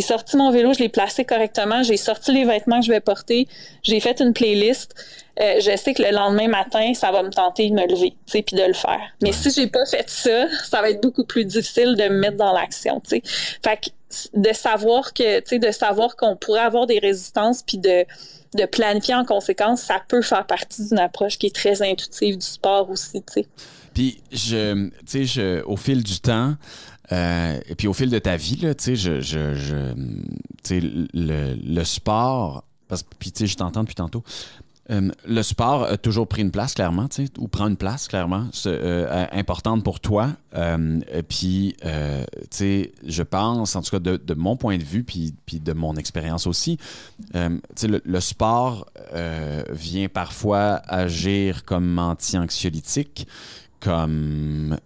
sorti mon vélo, je l'ai placé correctement, j'ai sorti les vêtements que je vais porter, j'ai fait une playlist, je sais que le lendemain matin, ça va me tenter de me lever, tu sais, puis de le faire. Mais si j'ai pas fait ça, ça va être beaucoup plus difficile de me mettre dans l'action, tu sais. Fait que de savoir que, tu sais, de savoir qu'on pourrait avoir des résistances puis de planifier en conséquence, ça peut faire partie d'une approche qui est très intuitive du sport aussi, tu sais. Puis, au fil du temps, et puis au fil de ta vie, là, tu sais, le sport, puis tu sais, je t'entends depuis tantôt, le sport a toujours pris une place, clairement, tu sais, ou prend une place, clairement, importante pour toi. Puis, tu sais, je pense, en tout cas, de mon point de vue, puis de mon expérience aussi, tu sais, le sport vient parfois agir comme anti-anxiolytique, comme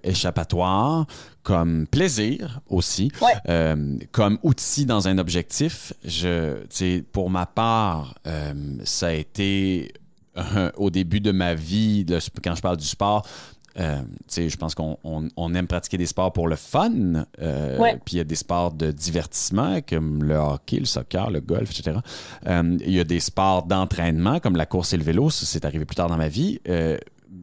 échappatoire, comme plaisir aussi, comme outil dans un objectif. Pour ma part, ça a été au début de ma vie, quand je parle du sport, je pense qu'on aime pratiquer des sports pour le fun, puis il y a des sports de divertissement comme le hockey, le soccer, le golf, etc. Il y a des sports d'entraînement comme la course et le vélo, ça c'est arrivé plus tard dans ma vie.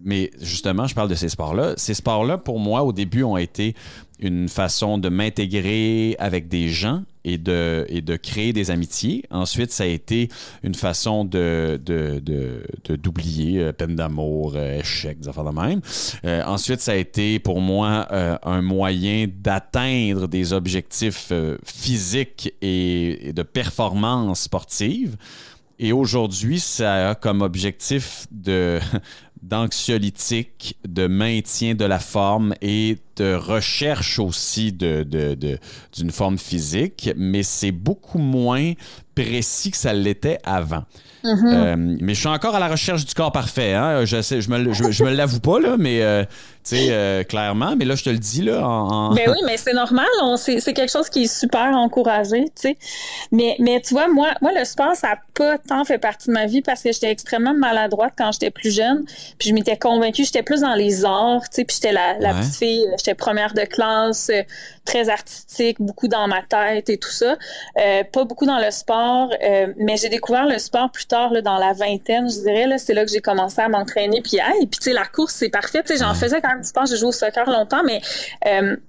Mais justement, je parle de ces sports-là. Ces sports-là, pour moi, au début, ont été une façon de m'intégrer avec des gens et de créer des amitiés. Ensuite, ça a été une façon d'oublier peine d'amour, échec, des affaires de même. Ensuite, ça a été pour moi un moyen d'atteindre des objectifs physiques et de performance sportive. Et aujourd'hui, ça a comme objectif d'anxiolytique, de maintien de la forme et de recherche aussi d'une forme physique, mais c'est beaucoup moins précis que ça l'était avant. Mais je suis encore à la recherche du corps parfait. Hein? Je me l'avoue pas, là, mais clairement. Mais là, je te le dis. Là, Ben oui, mais c'est normal. C'est quelque chose qui est super encouragé. T'sais. Mais tu vois, moi, le sport, ça n'a pas tant fait partie de ma vie parce que j'étais extrêmement maladroite quand j'étais plus jeune. Puis je m'étais convaincue, j'étais plus dans les arts. Puis j'étais la petite fille, j'étais première de classe, très artistique, beaucoup dans ma tête et tout ça. Pas beaucoup dans le sport, mais j'ai découvert le sport plus tard, là, dans la vingtaine, je dirais. Là, c'est là que j'ai commencé à m'entraîner. Puis tu sais, la course, c'est parfait. Tu sais, j'en faisais quand même du sport. J'ai joué au soccer longtemps, mais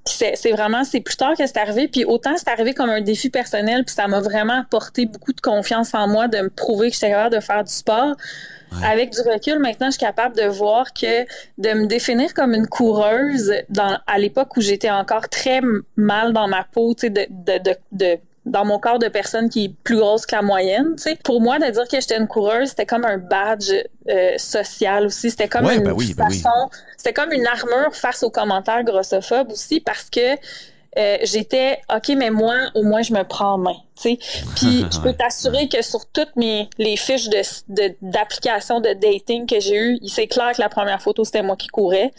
c'est plus tard que c'est arrivé. Puis autant c'est arrivé comme un défi personnel, puis ça m'a vraiment apporté beaucoup de confiance en moi, de me prouver que j'étais capable de faire du sport. Ouais. Avec du recul, maintenant, je suis capable de voir que de me définir comme une coureuse à l'époque où j'étais encore très mal dans ma peau, tu sais, dans mon corps de personne qui est plus grosse que la moyenne, tu sais. Pour moi, de dire que j'étais une coureuse, c'était comme un badge social aussi. C'était comme c'était comme une armure face aux commentaires grossophobes aussi, parce que j'étais OK, mais moi, au moins, je me prends en main, tu sais. Puis je peux t'assurer que sur toutes les fiches d'applications de dating que j'ai eues, c'est clair que la première photo, c'était moi qui courais.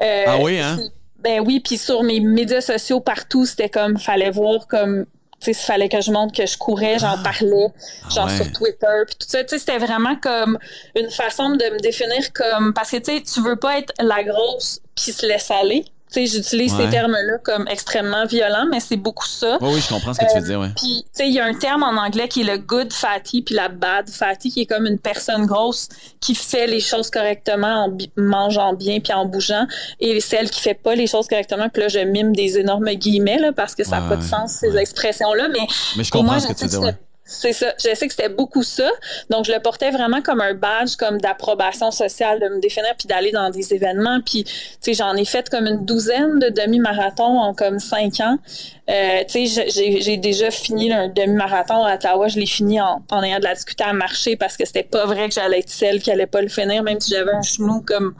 Ah oui, hein? Ben oui, puis sur mes médias sociaux partout, c'était comme, fallait voir comme, tu sais, s'il fallait que je montre que je courais, j'en parlais, sur Twitter, puis tout ça. Tu sais, c'était vraiment comme une façon de me définir comme, parce que tu sais, tu veux pas être la grosse qui se laisse aller. Tu sais, j'utilise ces termes-là comme extrêmement violents, mais c'est beaucoup ça. Oui, je comprends ce que tu veux dire, oui. Puis, tu sais, il y a un terme en anglais qui est le good fatty puis la bad fatty, qui est comme une personne grosse qui fait les choses correctement en mangeant bien puis en bougeant, et celle qui fait pas les choses correctement. Puis là, je mime des énormes guillemets, là, parce que ça n'a pas de sens, ces expressions-là, mais je comprends ce que tu veux dire, c'est ça. Je sais que c'était beaucoup ça. Donc, je le portais vraiment comme un badge, comme d'approbation sociale, de me définir puis d'aller dans des événements. Puis, tu sais, j'en ai fait comme une douzaine de demi-marathons en comme 5 ans. Tu sais, j'ai déjà fini un demi-marathon à Ottawa. Je l'ai fini en ayant de la difficulté à marcher parce que c'était pas vrai que j'allais être celle qui allait pas le finir, même si j'avais un genou comme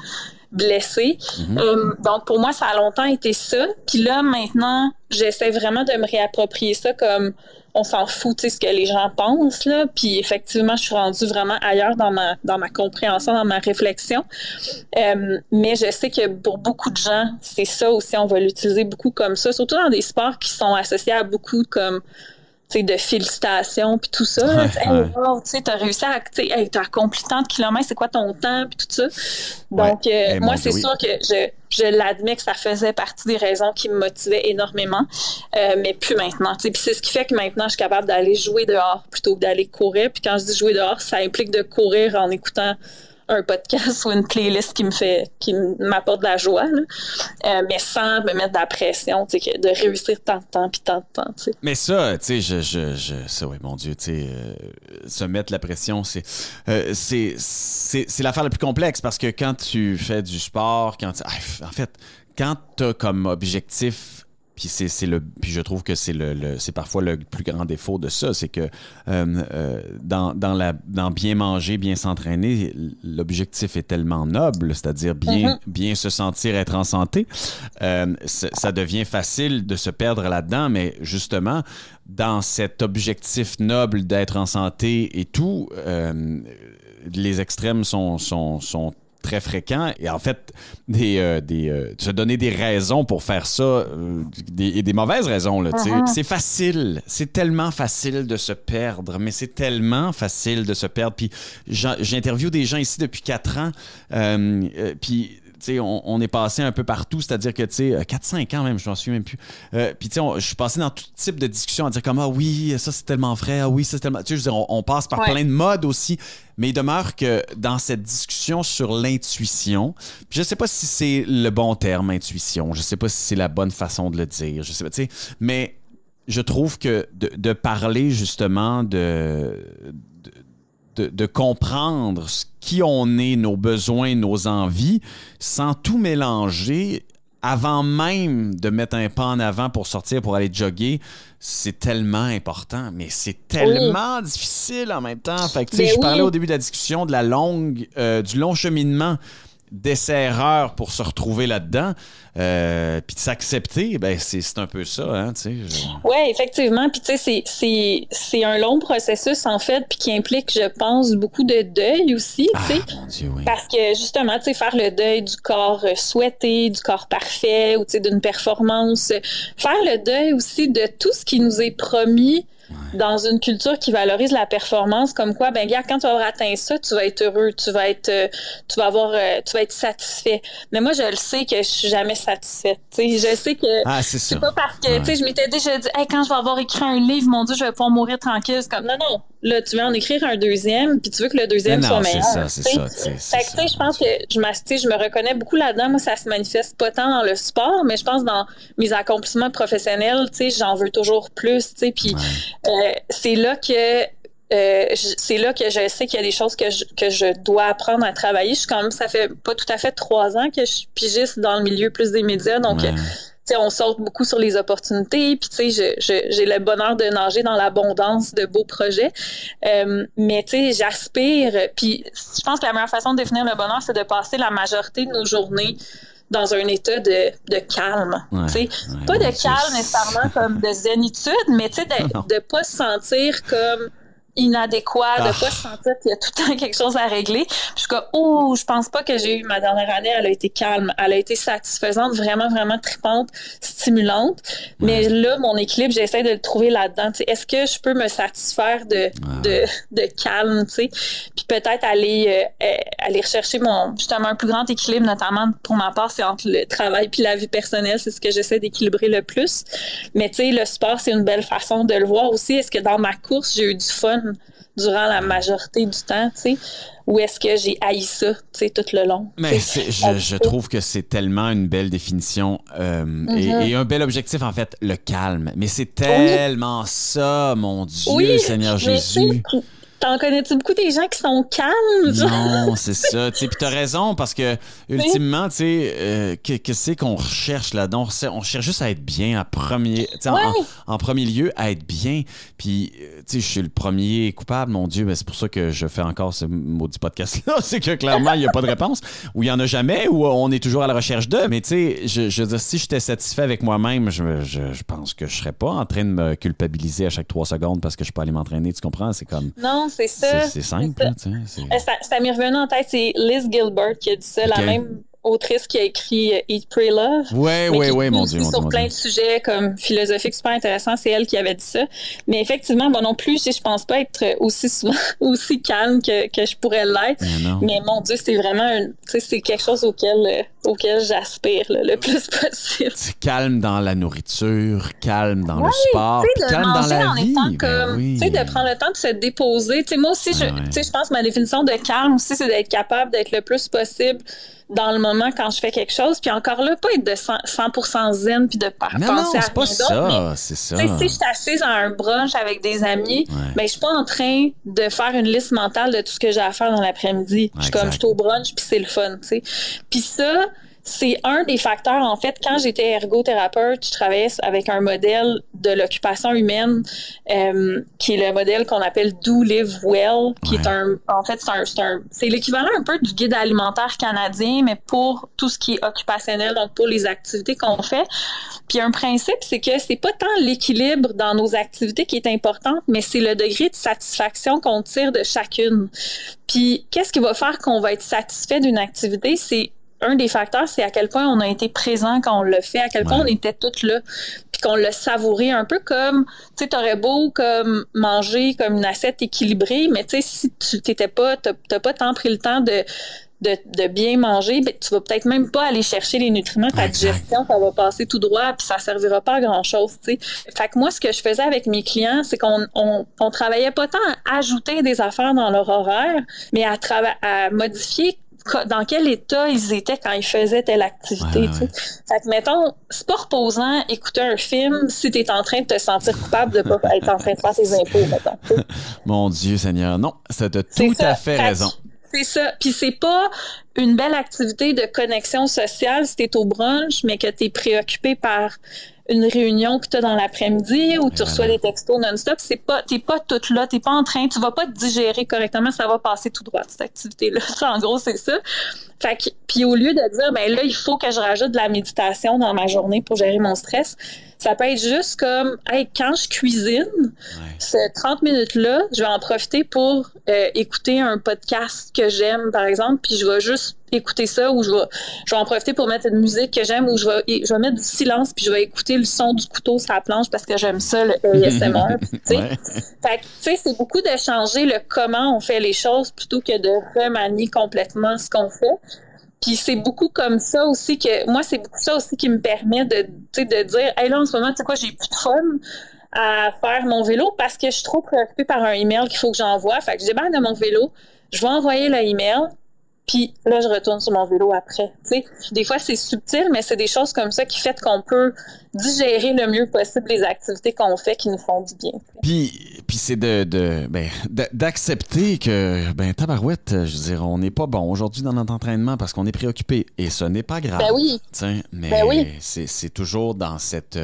blessé. Donc, pour moi, ça a longtemps été ça. Puis là, maintenant, j'essaie vraiment de me réapproprier ça comme on s'en fout, tu sais, ce que les gens pensent, là. Puis effectivement, je suis rendue vraiment ailleurs dans ma compréhension, dans ma réflexion. Mais je sais que pour beaucoup de gens, c'est ça aussi, on va l'utiliser beaucoup comme ça, surtout dans des sports qui sont associés à beaucoup comme, tu sais, de félicitations puis tout ça. Hey, wow, tu sais, t'as réussi à, tu sais, hey, t'as accompli tant de kilomètres, c'est quoi ton temps puis tout ça. Donc, moi, c'est sûr que je l'admets que ça faisait partie des raisons qui me motivaient énormément, mais plus maintenant. Tu sais, puis c'est ce qui fait que maintenant, je suis capable d'aller jouer dehors plutôt que d'aller courir. Puis quand je dis jouer dehors, ça implique de courir en écoutant un podcast ou une playlist qui m'apporte de la joie, là. Mais sans me mettre de la pression, tu sais, de réussir tant de temps puis tant de temps, tu sais. Mais ça, tu sais, ça, oui, mon Dieu, tu sais, se mettre la pression, c'est l'affaire la plus complexe parce que quand tu fais du sport, en fait, quand t'as comme objectif, puis je trouve que c'est parfois le plus grand défaut de ça, c'est que dans bien manger, bien s'entraîner, l'objectif est tellement noble, c'est-à-dire bien se sentir, être en santé, ça devient facile de se perdre là-dedans, mais justement, dans cet objectif noble d'être en santé et tout, les extrêmes sont très fréquent et en fait se donner des raisons pour faire ça et des mauvaises raisons là, c'est facile, c'est tellement facile de se perdre, mais c'est tellement facile de se perdre. Puis j'interviewe des gens ici depuis 4 ans, puis tu sais, on est passé un peu partout, c'est-à-dire que, tu sais, 4-5 ans même, je m'en souviens même plus. Puis, tu sais, je suis passé dans tout type de discussions à dire comme, ah oui, ça c'est tellement vrai, ah oui, ça c'est tellement... Tu sais, je veux dire, on passe par plein de modes aussi, mais il demeure que dans cette discussion sur l'intuition, puis je sais pas si c'est le bon terme, intuition, je sais pas si c'est la bonne façon de le dire, je sais pas, tu sais, mais je trouve que de parler justement de comprendre qui on est, nos besoins, nos envies, sans tout mélanger, avant même de mettre un pas en avant pour sortir, pour aller jogger, c'est tellement important, mais c'est tellement difficile en même temps. Fait que, tu sais, je parlais au début de la discussion de du long cheminement d'essai-erreur pour se retrouver là-dedans, puis de s'accepter, ben c'est un peu ça, hein, tu sais. Oui, effectivement, puis tu sais, c'est un long processus, en fait, puis qui implique, je pense, beaucoup de deuil aussi, tu sais, mon Dieu, oui. Parce que, justement, tu sais, faire le deuil du corps souhaité, du corps parfait, ou tu sais, d'une performance, faire le deuil aussi de tout ce qui nous est promis dans une culture qui valorise la performance, comme quoi, ben gars, quand tu vas avoir atteint ça, tu vas être heureux, tu vas être satisfait. Mais moi, je le sais que je suis jamais satisfaite. Tu sais, je sais que c'est pas parce que, tu sais, je m'étais déjà dit, hey, quand je vais avoir écrit un livre, mon Dieu, je vais pouvoir mourir tranquille. C'est comme, non. Là, tu veux en écrire un deuxième, puis tu veux que le deuxième soit meilleur. C'est ça. Fait que, tu sais, je pense que je me reconnais beaucoup là-dedans. Moi, ça se manifeste pas tant dans le sport, mais je pense dans mes accomplissements professionnels, tu sais, j'en veux toujours plus, tu sais, puis c'est là que je sais qu'il y a des choses que je dois apprendre à travailler. Je suis quand même, ça fait pas tout à fait 3 ans que je suis pigiste dans le milieu plus des médias, donc tu sais, on saute beaucoup sur les opportunités, puis tu sais, j'ai le bonheur de nager dans l'abondance de beaux projets, mais tu sais, j'aspire, puis je pense que la meilleure façon de définir le bonheur, c'est de passer la majorité de nos journées dans un état de calme, tu sais, pas de calme nécessairement comme de zénitude, mais tu sais, de pas se sentir comme inadéquat, de pas se sentir qu'il y a tout le temps quelque chose à régler. Puis je suis comme, je pense pas que j'ai eu ma dernière année, elle a été calme, elle a été satisfaisante, vraiment, vraiment tripante, stimulante. Mais là, mon équilibre, j'essaie de le trouver là-dedans. Tu sais, est-ce que je peux me satisfaire de calme, tu sais? Puis peut-être aller rechercher justement un plus grand équilibre, notamment pour ma part, c'est entre le travail puis la vie personnelle, c'est ce que j'essaie d'équilibrer le plus. Mais tu sais, le sport, c'est une belle façon de le voir aussi. Est-ce que dans ma course, j'ai eu du fun durant la majorité du temps, tu sais, ou est-ce que j'ai haï ça, tu sais, tout le long? Mais je trouve que c'est tellement une belle définition et un bel objectif, en fait, le calme. Mais c'est tellement ça, mon Dieu, Seigneur Jésus. T'en connais-tu beaucoup des gens qui sont calmes? Non, c'est ça. Puis t'as raison, parce que, ultimement, tu sais, qu'est-ce qu'on recherche là-dedans? On cherche juste à être bien en premier lieu, à être bien. Puis, tu sais, je suis le premier coupable, mon Dieu, mais c'est pour ça que je fais encore ce maudit podcast-là. C'est que, clairement, il n'y a pas de réponse, ou il n'y en a jamais, ou on est toujours à la recherche d'eux. Mais, tu sais, je veux dire, si j'étais satisfait avec moi-même, je pense que je serais pas en train de me culpabiliser à chaque 3 secondes parce que je peux aller m'entraîner, tu comprends? C'est comme... Non, c'est ça. C'est simple, tu sais. Ça m'est revenu en tête, c'est Liz Gilbert qui a dit ça, la même autrice qui a écrit Eat, Pray, Love. Oui, mon Dieu. Sur plein de sujets comme philosophiques super intéressants, c'est elle qui avait dit ça. Mais effectivement, moi non plus, je pense pas être aussi calme que je pourrais l'être. Mais mon Dieu, c'est vraiment c'est quelque chose auquel j'aspire le plus possible. C'est calme dans la nourriture, calme dans le sport, calme dans la vie. De prendre le temps de se déposer. T'sais, moi aussi, je pense que ma définition de calme aussi, c'est d'être capable d'être le plus possible dans le moment quand je fais quelque chose, puis encore là, pas être de 100% zen puis de penser à rien d'autre. C'est pas ça, c'est ça. Si je suis assise à un brunch avec des amis, ben je suis pas en train de faire une liste mentale de tout ce que j'ai à faire dans l'après-midi. Je suis au brunch puis c'est le fun, tu sais. Puis ça, c'est un des facteurs, en fait, quand j'étais ergothérapeute, je travaillais avec un modèle de l'occupation humaine qui est le modèle qu'on appelle Do Live Well, qui est c'est l'équivalent un peu du guide alimentaire canadien, mais pour tout ce qui est occupationnel, donc pour les activités qu'on fait. Puis un principe, c'est que c'est pas tant l'équilibre dans nos activités qui est important, mais c'est le degré de satisfaction qu'on tire de chacune. Puis qu'est-ce qui va faire qu'on va être satisfait d'une activité? C'est un des facteurs, c'est à quel point on a été présent quand on l'a fait, à quel point on était toutes là, puis qu'on l'a savouré un peu comme, tu sais, t'aurais beau comme manger comme une assiette équilibrée, mais tu sais, si tu t'étais pas, t'as pas tant pris le temps de bien manger, ben, tu vas peut-être même pas aller chercher les nutriments, ta digestion, ça va passer tout droit, puis ça servira pas à grand-chose, tu sais. Fait que moi, ce que je faisais avec mes clients, c'est qu'on travaillait pas tant à ajouter des affaires dans leur horaire, mais à modifier dans quel état ils étaient quand ils faisaient telle activité. Ouais. Fait que, mettons, c'est pas reposant écouter un film si t'es en train de te sentir coupable de pas être en train de faire tes impôts, mettons. Mon Dieu Seigneur, non, ça t'as tout à fait raison. C'est ça. Puis c'est pas une belle activité de connexion sociale si t'es au brunch, mais que t'es préoccupé par une réunion que t'as dans l'après-midi ou tu reçois des textos non-stop. T'es pas toute là, t'es pas en train, tu vas pas te digérer correctement, ça va passer tout droit, cette activité-là. En gros, c'est ça. Fait que, puis au lieu de dire, ben là, il faut que je rajoute de la méditation dans ma journée pour gérer mon stress, ça peut être juste comme, hey, quand je cuisine, ces 30 minutes-là, je vais en profiter pour écouter un podcast que j'aime, par exemple, puis je vais juste écouter ça ou je vais en profiter pour mettre une musique que j'aime ou je vais mettre du silence puis je vais écouter le son du couteau sur la planche parce que j'aime ça, le ASMR. Fait que, tu sais, c'est beaucoup de changer le comment on fait les choses plutôt que de remanier complètement ce qu'on fait. Puis c'est beaucoup comme ça aussi c'est beaucoup ça aussi qui me permet de dire, hey là, en ce moment, tu sais quoi, j'ai plus de fun à faire mon vélo parce que je suis trop préoccupée par un email qu'il faut que j'envoie. Fait que je débarque de mon vélo, je vais envoyer le email, puis là, je retourne sur mon vélo après. Tu sais, des fois, c'est subtil, mais c'est des choses comme ça qui fait qu'on peut digérer le mieux possible les activités qu'on fait qui nous font du bien. Puis c'est d'accepter que, tabarouette, je veux dire, on n'est pas bon aujourd'hui dans notre entraînement parce qu'on est préoccupé. Et ce n'est pas grave. Ben oui. Mais c'est toujours dans cette...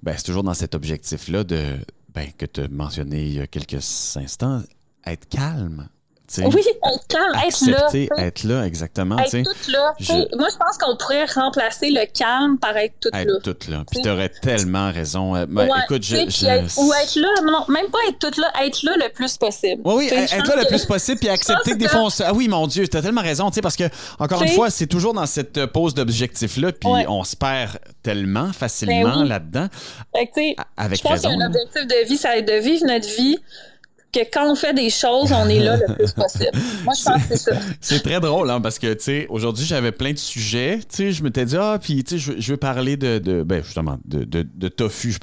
c'est toujours dans cet objectif-là que tu as mentionné il y a quelques instants, être calme. T'sais, oui, être calme, être là, exactement. Être toute là. Moi, je pense qu'on pourrait remplacer le calme par être toute là. Être toute là. Puis tu aurais tellement raison. Écoute, ou être là, non, même pas être toute là, être là le plus possible. Oui, être là le plus possible, puis accepter que des fois, ah oui, mon Dieu, tu as tellement raison, parce que, encore une fois, c'est toujours dans cette pose d'objectif-là, puis on se perd tellement facilement là-dedans. Avec je pense qu'un objectif de vie, ça va être de vivre notre vie que quand on fait des choses, on est là le plus possible. Moi, je pense que c'est ça. C'est très drôle, hein, parce que, tu sais, aujourd'hui, j'avais plein de sujets. Tu sais, je m'étais dit, puis, tu sais, je veux parler justement, de tofu.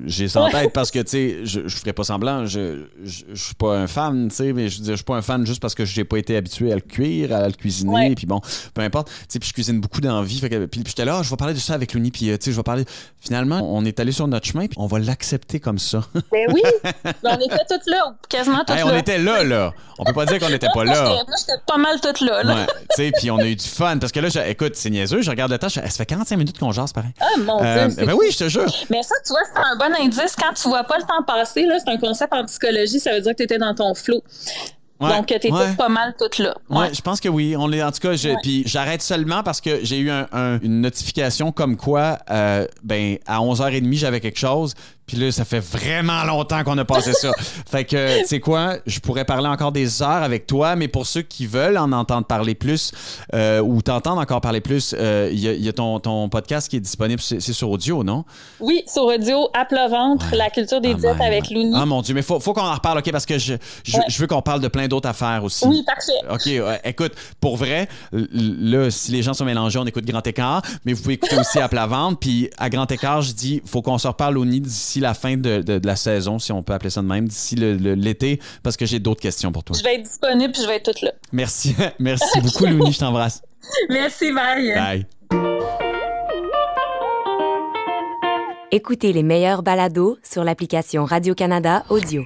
J'ai ça en tête parce que, tu sais, je ferais pas semblant. Je suis pas un fan, tu sais, mais je suis pas un fan juste parce que j'ai pas été habitué à le cuire, à le cuisiner, puis bon, peu importe. Tu sais, puis je cuisine beaucoup dans la vie. Puis j'étais là, je vais parler de ça avec Louni, puis, tu sais, je vais parler. Finalement, on est allé sur notre chemin, puis on va l'accepter comme ça. Ben oui, on était toutes là, quasiment toutes là. On était là. On peut pas dire qu'on n'était pas là. Moi, j'étais pas mal toute là. Ouais, tu sais, puis on a eu du fun. Parce que là, écoute, c'est niaiseux, je regarde le temps, ça fait 45 minutes qu'on jase, pareil. Ah, mon Dieu. Ben oui, je te jure. Mais ça, tu vois, c'est un bon indice. Quand tu vois pas le temps passer, là, c'est un concept en psychologie, ça veut dire que tu étais dans ton flow. Ouais, donc, t'es pas mal toute là. Ouais, je pense que oui. On est, en tout cas, puis j'arrête seulement parce que j'ai eu une notification comme quoi, à 11h30, j'avais quelque chose. Puis là, ça fait vraiment longtemps qu'on a passé ça. Fait que, tu sais quoi, je pourrais parler encore des heures avec toi, mais pour ceux qui veulent en entendre parler plus ou t'entendre encore parler plus, il y a ton podcast qui est disponible, c'est sur audio, non? Oui, sur audio, à plat ventre, la culture des diètes avec Louni. Ah mon Dieu, mais faut qu'on en reparle, OK, parce que je veux qu'on parle de plein d'autres affaires aussi. Oui, parfait. OK, écoute, pour vrai, là, si les gens sont mélangés, on écoute Grand Écart, mais vous pouvez écouter aussi à plat ventre, puis à Grand Écart, je dis, faut qu'on se reparle Louni d'ici la fin de la saison, si on peut appeler ça de même, d'ici l'été, parce que j'ai d'autres questions pour toi. Je vais être disponible puis je vais être toute là. Merci beaucoup, Louni, je t'embrasse. Merci, bye. Bye. Écoutez les meilleurs balados sur l'application Radio-Canada Audio.